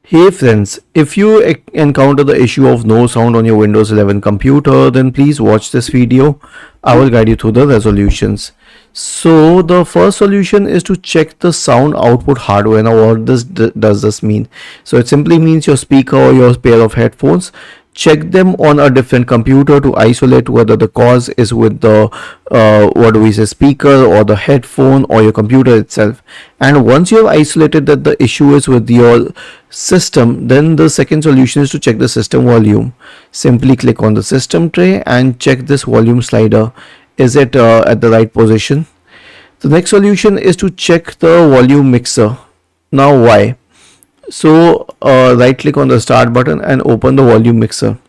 Hey friends, if you encounter the issue of no sound on your Windows 11 computer, then please watch this video. I will guide you through the resolutions. So the first solution is to check the sound output hardware. Now what does this mean? So it simply means your speaker or your pair of headphones. Check them on a different computer to isolate whether the cause is with the what do we say, speaker or the headphone or your computer itself. And once you have isolated that the issue is with your system, then the second solution is to check the system volume. Simply click on the system tray and check this volume slider. Is it at the right position? The next solution is to check the volume mixer. Now why? So right click on the start button and open the volume mixer.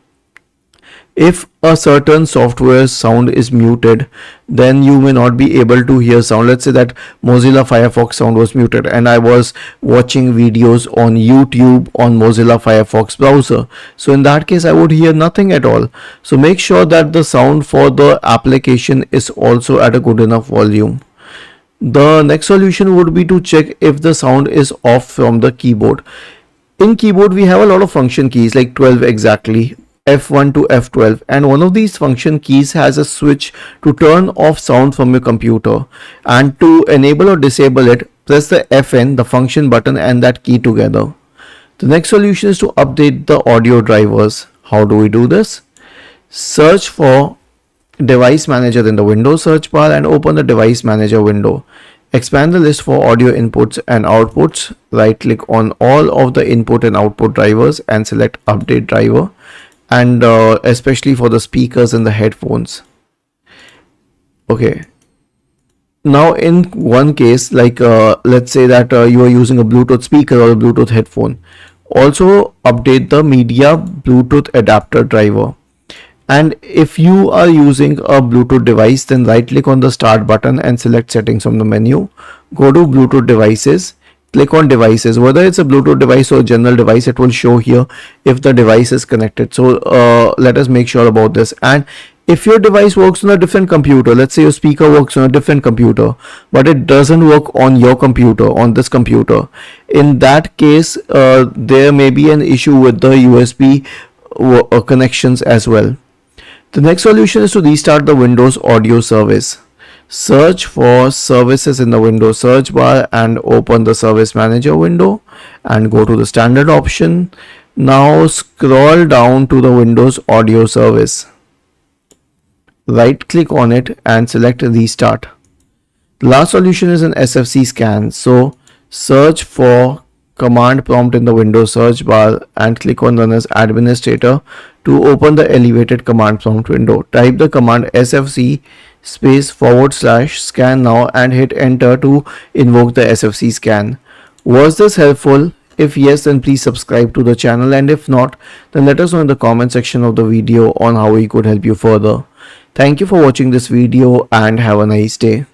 If a certain software sound is muted, then you may not be able to hear sound. Let's say that Mozilla Firefox sound was muted and I was watching videos on YouTube on Mozilla Firefox browser. So in that case, I would hear nothing at all. So make sure that the sound for the application is also at a good enough volume. The next solution would be to check if the sound is off from the keyboard. In keyboard, we have a lot of function keys, like 12 exactly, F1 to F12, and one of these function keys has a switch to turn off sound from your computer, and to enable or disable it, press the FN, the function button, and that key together. The next solution is to update the audio drivers. How do we do this? Search for Device Manager in the Windows search bar and open the Device Manager window. Expand the list for audio inputs and outputs. Right click on all of the input and output drivers and select Update Driver, and especially for the speakers and the headphones. Okay. Now in one case, like let's say that you are using a Bluetooth speaker or a Bluetooth headphone, also update the media Bluetooth adapter driver. And if you are using a Bluetooth device, then right click on the start button and select settings from the menu. Go to Bluetooth devices, click on devices. Whether it's a Bluetooth device or a general device, it will show here if the device is connected. So let us make sure about this. And if your device works on a different computer, let's say your speaker works on a different computer, but it doesn't work on your computer, on this computer, in that case, there may be an issue with the USB connections as well. The next solution is to restart the Windows audio service. Search for services in the Windows search bar and open the Service Manager window and go to the standard option. Now scroll down to the Windows audio service. Right click on it and select restart. The last solution is an SFC scan. So search for command prompt in the Windows search bar and click on Run as Administrator to open the elevated command prompt window. Type the command SFC /scan now and hit enter to invoke the SFC scan. Was this helpful? If yes, then please subscribe to the channel, and if not, then let us know in the comment section of the video on how we could help you further. Thank you for watching this video and have a nice day.